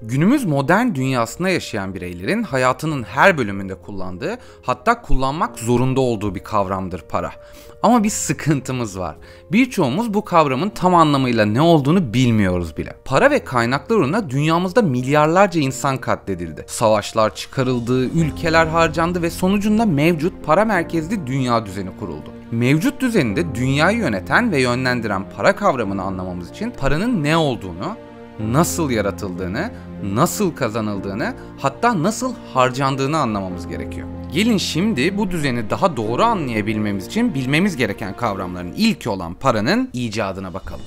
Günümüz modern dünyasında yaşayan bireylerin hayatının her bölümünde kullandığı, hatta kullanmak zorunda olduğu bir kavramdır para. Ama bir sıkıntımız var. Birçoğumuz bu kavramın tam anlamıyla ne olduğunu bilmiyoruz bile. Para ve kaynaklar uğruna dünyamızda milyarlarca insan katledildi. Savaşlar çıkarıldı, ülkeler harcandı ve sonucunda mevcut para merkezli dünya düzeni kuruldu. Mevcut düzeninde dünyayı yöneten ve yönlendiren para kavramını anlamamız için paranın ne olduğunu, nasıl yaratıldığını, nasıl kazanıldığını, hatta nasıl harcandığını anlamamız gerekiyor. Gelin şimdi bu düzeni daha doğru anlayabilmemiz için bilmemiz gereken kavramların ilki olan paranın icadına bakalım.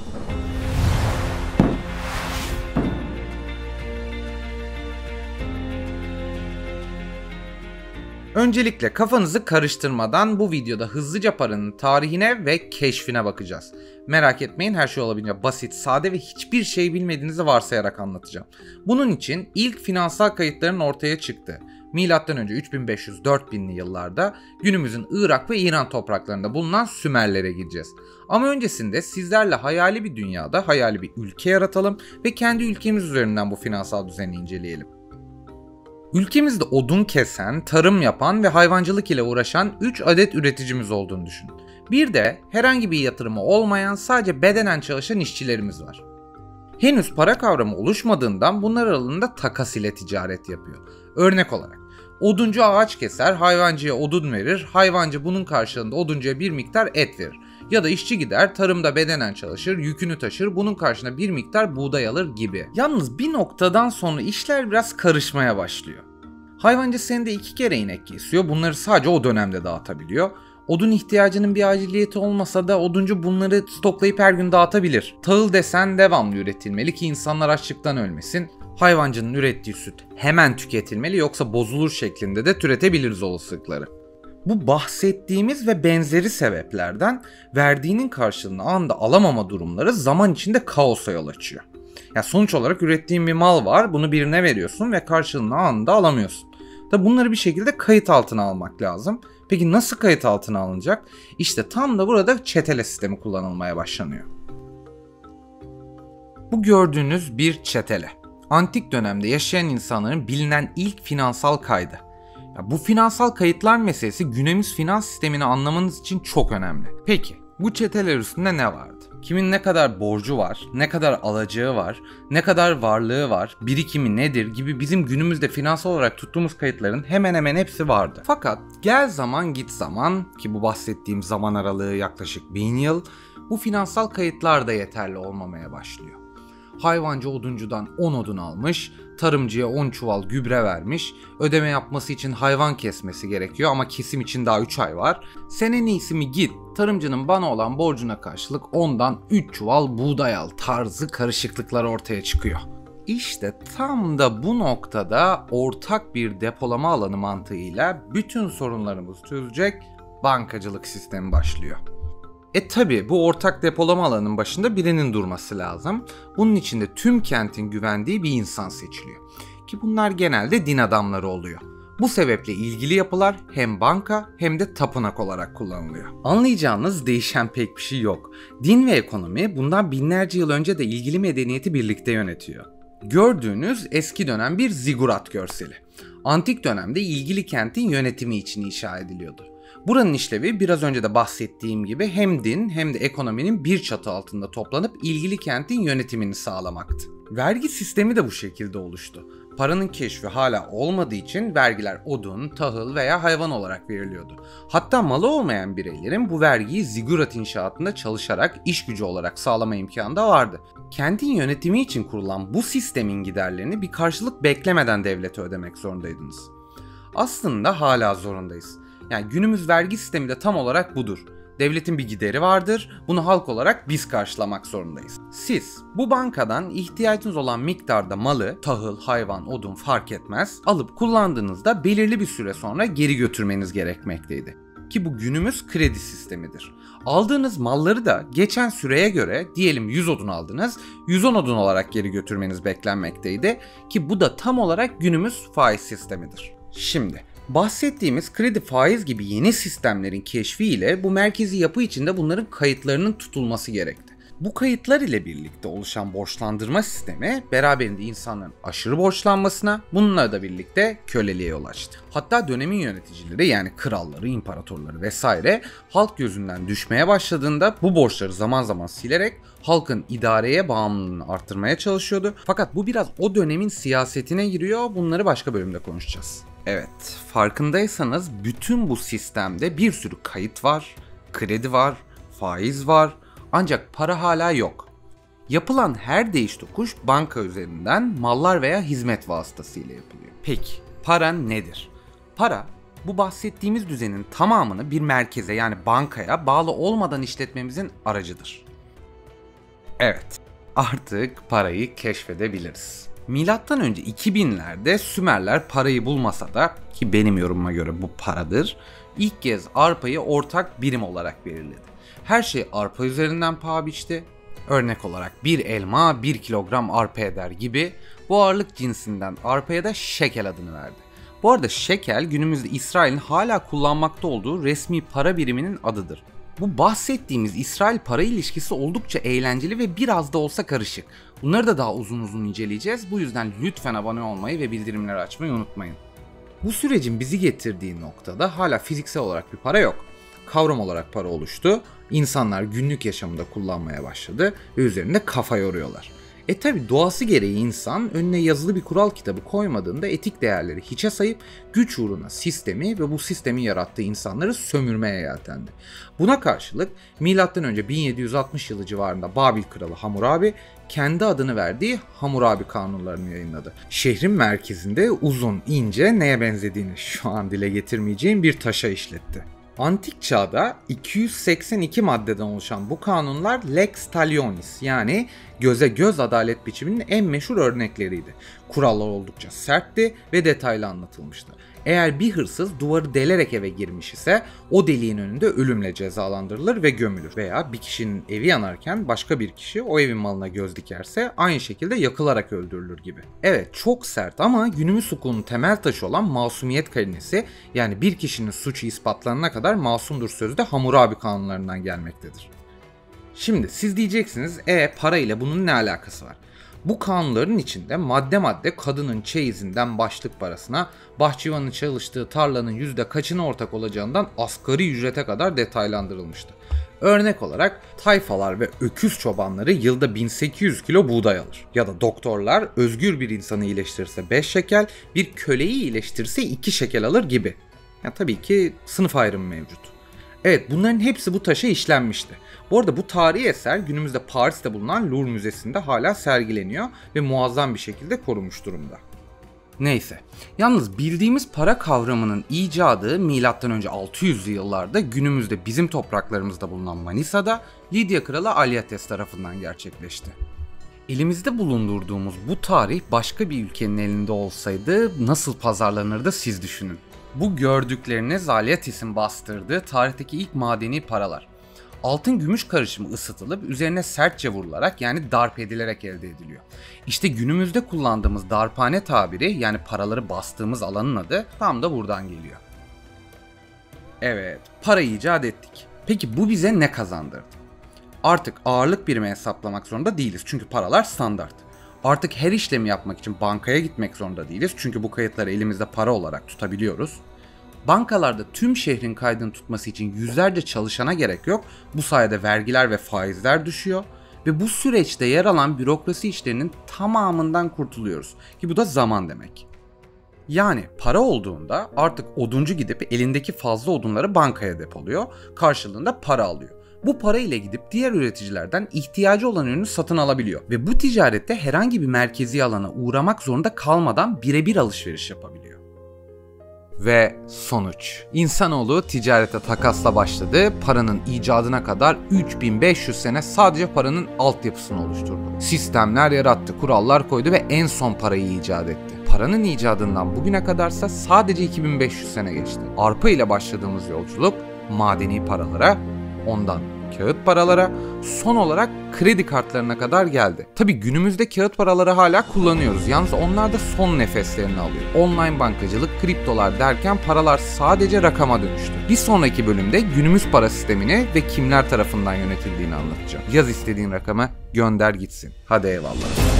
Öncelikle kafanızı karıştırmadan bu videoda hızlıca paranın tarihine ve keşfine bakacağız. Merak etmeyin, her şey olabildiğince basit, sade ve hiçbir şey bilmediğinizi varsayarak anlatacağım. Bunun için ilk finansal kayıtların ortaya çıktığı M.Ö. 3500-4000'li yıllarda günümüzün Irak ve İran topraklarında bulunan Sümerlere gideceğiz. Ama öncesinde sizlerle hayali bir dünyada hayali bir ülke yaratalım ve kendi ülkemiz üzerinden bu finansal düzeni inceleyelim. Ülkemizde odun kesen, tarım yapan ve hayvancılık ile uğraşan 3 adet üreticimiz olduğunu düşünün. Bir de herhangi bir yatırımı olmayan, sadece bedenen çalışan işçilerimiz var. Henüz para kavramı oluşmadığından bunlar arasında takas ile ticaret yapıyor. Örnek olarak oduncu ağaç keser, hayvancıya odun verir, hayvancı bunun karşılığında oduncuya bir miktar et verir. Ya da işçi gider, tarımda bedenen çalışır, yükünü taşır, bunun karşılığında bir miktar buğday alır gibi. Yalnız bir noktadan sonra işler biraz karışmaya başlıyor. Hayvancı senede 2 kere inek kesiyor, bunları sadece o dönemde dağıtabiliyor. Odun ihtiyacının bir aciliyeti olmasa da oduncu bunları stoklayıp her gün dağıtabilir. Tahıl desen devamlı üretilmeli ki insanlar açlıktan ölmesin. Hayvancının ürettiği süt hemen tüketilmeli, yoksa bozulur şeklinde de türetebiliriz olasılıkları. Bu bahsettiğimiz ve benzeri sebeplerden verdiğinin karşılığını anında alamama durumları zaman içinde kaosa yol açıyor. Yani sonuç olarak ürettiğin bir mal var, bunu birine veriyorsun ve karşılığını anında alamıyorsun. Tabi bunları bir şekilde kayıt altına almak lazım. Peki nasıl kayıt altına alınacak? İşte tam da burada çetele sistemi kullanılmaya başlanıyor. Bu gördüğünüz bir çetele. Antik dönemde yaşayan insanların bilinen ilk finansal kaydı. Bu finansal kayıtlar meselesi günümüz finans sistemini anlamanız için çok önemli. Peki bu çeteler üstünde ne vardı? Kimin ne kadar borcu var, ne kadar alacağı var, ne kadar varlığı var, birikimi nedir gibi bizim günümüzde finansal olarak tuttuğumuz kayıtların hemen hemen hepsi vardı. Fakat gel zaman git zaman, ki bu bahsettiğim zaman aralığı yaklaşık 1000 yıl, bu finansal kayıtlar da yeterli olmamaya başlıyor. Hayvancı oduncudan 10 odun almış, tarımcıya 10 çuval gübre vermiş, ödeme yapması için hayvan kesmesi gerekiyor ama kesim için daha 3 ay var. Sen en iyisi mi git, tarımcının bana olan borcuna karşılık ondan 3 çuval buğday al tarzı karışıklıklar ortaya çıkıyor. İşte tam da bu noktada ortak bir depolama alanı mantığıyla bütün sorunlarımızı çözecek bankacılık sistemi başlıyor. Tabi bu ortak depolama alanının başında birinin durması lazım. Bunun için de tüm kentin güvendiği bir insan seçiliyor. Ki bunlar genelde din adamları oluyor. Bu sebeple ilgili yapılar hem banka hem de tapınak olarak kullanılıyor. Anlayacağınız değişen pek bir şey yok. Din ve ekonomi bundan binlerce yıl önce de ilgili medeniyeti birlikte yönetiyor. Gördüğünüz eski dönem bir zigurat görseli. Antik dönemde ilgili kentin yönetimi için inşa ediliyordu. Buranın işlevi biraz önce de bahsettiğim gibi hem din hem de ekonominin bir çatı altında toplanıp ilgili kentin yönetimini sağlamaktı. Vergi sistemi de bu şekilde oluştu. Paranın keşfi hala olmadığı için vergiler odun, tahıl veya hayvan olarak veriliyordu. Hatta malı olmayan bireylerin bu vergiyi zigurat inşaatında çalışarak iş gücü olarak sağlama imkanı da vardı. Kentin yönetimi için kurulan bu sistemin giderlerini bir karşılık beklemeden devlete ödemek zorundaydınız. Aslında hala zorundayız. Yani günümüz vergi sistemi de tam olarak budur. Devletin bir gideri vardır, bunu halk olarak biz karşılamak zorundayız. Siz bu bankadan ihtiyacınız olan miktarda malı, tahıl, hayvan, odun fark etmez, alıp kullandığınızda belirli bir süre sonra geri götürmeniz gerekmekteydi. Ki bu günümüz kredi sistemidir. Aldığınız malları da geçen süreye göre, diyelim 100 odun aldınız, 110 odun olarak geri götürmeniz beklenmekteydi. Ki bu da tam olarak günümüz faiz sistemidir. Şimdi bahsettiğimiz kredi, faiz gibi yeni sistemlerin keşfiyle bu merkezi yapı içinde bunların kayıtlarının tutulması gerekti. Bu kayıtlar ile birlikte oluşan borçlandırma sistemi beraberinde insanların aşırı borçlanmasına, bununla da birlikte köleliğe yol açtı. Hatta dönemin yöneticileri yani kralları, imparatorları vesaire halk gözünden düşmeye başladığında bu borçları zaman zaman silerek halkın idareye bağımlılığını arttırmaya çalışıyordu. Fakat bu biraz o dönemin siyasetine giriyor. Bunları başka bölümde konuşacağız. Evet, farkındaysanız bütün bu sistemde bir sürü kayıt var, kredi var, faiz var. Ancak para hala yok. Yapılan her değiş tokuş banka üzerinden mallar veya hizmet vasıtasıyla yapılıyor. Peki para nedir? Para bu bahsettiğimiz düzenin tamamını bir merkeze yani bankaya bağlı olmadan işletmemizin aracıdır. Evet, artık parayı keşfedebiliriz. Milattan önce 2000'lerde Sümerler parayı bulmasa da, ki benim yorumuma göre bu paradır, ilk kez arpayı ortak birim olarak belirledi. Her şey arpa üzerinden paha biçti. Örnek olarak bir elma 1 kilogram arpa eder gibi bu ağırlık cinsinden arpaya da şekel adını verdi. Bu arada şekel günümüzde İsrail'in hala kullanmakta olduğu resmi para biriminin adıdır. Bu bahsettiğimiz İsrail para ilişkisi oldukça eğlenceli ve biraz da olsa karışık. Bunları da daha uzun uzun inceleyeceğiz. Bu yüzden lütfen abone olmayı ve bildirimleri açmayı unutmayın. Bu sürecin bizi getirdiği noktada hala fiziksel olarak bir para yok. Kavram olarak para oluştu. İnsanlar günlük yaşamında kullanmaya başladı ve üzerinde kafa yoruyorlar. Tabi doğası gereği insan önüne yazılı bir kural kitabı koymadığında etik değerleri hiçe sayıp güç uğruna sistemi ve bu sistemin yarattığı insanları sömürmeye yeltendi. Buna karşılık M.Ö. 1760 yılı civarında Babil kralı Hammurabi kendi adını verdiği Hammurabi kanunlarını yayınladı. Şehrin merkezinde uzun, ince, neye benzediğini şu an dile getirmeyeceğim bir taşa işletti. Antik çağda 282 maddeden oluşan bu kanunlar lex talionis yani göze göz adalet biçiminin en meşhur örnekleriydi. Kurallar oldukça sertti ve detaylı anlatılmıştı. Eğer bir hırsız duvarı delerek eve girmiş ise o deliğin önünde ölümle cezalandırılır ve gömülür. Veya bir kişinin evi yanarken başka bir kişi o evin malına göz dikerse aynı şekilde yakılarak öldürülür gibi. Evet, çok sert ama günümüz hukukunun temel taşı olan masumiyet karinesi yani bir kişinin suçu ispatlanana kadar masumdur sözü de Hammurabi kanunlarından gelmektedir. Şimdi siz diyeceksiniz para ile bunun ne alakası var? Bu kanunların içinde madde madde kadının çeyizinden başlık parasına, bahçıvanın çalıştığı tarlanın yüzde kaçına ortak olacağından asgari ücrete kadar detaylandırılmıştı. Örnek olarak tayfalar ve öküz çobanları yılda 1800 kilo buğday alır. Ya da doktorlar özgür bir insanı iyileştirirse 5 şekel, bir köleyi iyileştirirse 2 şekel alır gibi. Ya tabii ki sınıf ayrımı mevcut. Evet, bunların hepsi bu taşa işlenmişti. Bu arada bu tarihi eser günümüzde Paris'te bulunan Louvre Müzesi'nde hala sergileniyor ve muazzam bir şekilde korunmuş durumda. Neyse, yalnız bildiğimiz para kavramının icadı M.Ö. 600'lü yıllarda günümüzde bizim topraklarımızda bulunan Manisa'da Lidya Kralı Alyates tarafından gerçekleşti. Elimizde bulundurduğumuz bu tarih başka bir ülkenin elinde olsaydı nasıl pazarlanırdı siz düşünün. Bu gördükleriniz Alyates'in bastırdığı tarihteki ilk madeni paralar. Altın gümüş karışımı ısıtılıp üzerine sertçe vurularak yani darp edilerek elde ediliyor. İşte günümüzde kullandığımız darphane tabiri yani paraları bastığımız alanın adı tam da buradan geliyor. Evet, parayı icat ettik. Peki bu bize ne kazandırdı? Artık ağırlık birimi hesaplamak zorunda değiliz çünkü paralar standart. Artık her işlemi yapmak için bankaya gitmek zorunda değiliz çünkü bu kayıtları elimizde para olarak tutabiliyoruz. Bankalarda tüm şehrin kaydını tutması için yüzlerce çalışana gerek yok. Bu sayede vergiler ve faizler düşüyor ve bu süreçte yer alan bürokrasi işlerinin tamamından kurtuluyoruz. Ki bu da zaman demek. Yani para olduğunda artık oduncu gidip elindeki fazla odunları bankaya depoluyor, karşılığında para alıyor. Bu para ile gidip diğer üreticilerden ihtiyacı olan ürünü satın alabiliyor ve bu ticarette herhangi bir merkezi alana uğramak zorunda kalmadan birebir alışveriş yapabiliyor. Ve sonuç. İnsanoğlu ticarete takasla başladı. Paranın icadına kadar 3500 sene sadece paranın altyapısını oluşturdu. Sistemler yarattı, kurallar koydu ve en son parayı icat etti. Paranın icadından bugüne kadarsa sadece 2500 sene geçti. Arpa ile başladığımız yolculuk madeni paralara, ondan kağıt paralara, son olarak kredi kartlarına kadar geldi. Tabi günümüzde kağıt paraları hala kullanıyoruz. Yalnız onlar da son nefeslerini alıyor. Online bankacılık, kriptolar derken paralar sadece rakama dönüştü. Bir sonraki bölümde günümüz para sistemini ve kimler tarafından yönetildiğini anlatacağım. Yaz istediğin rakamı, gönder gitsin. Hadi eyvallah.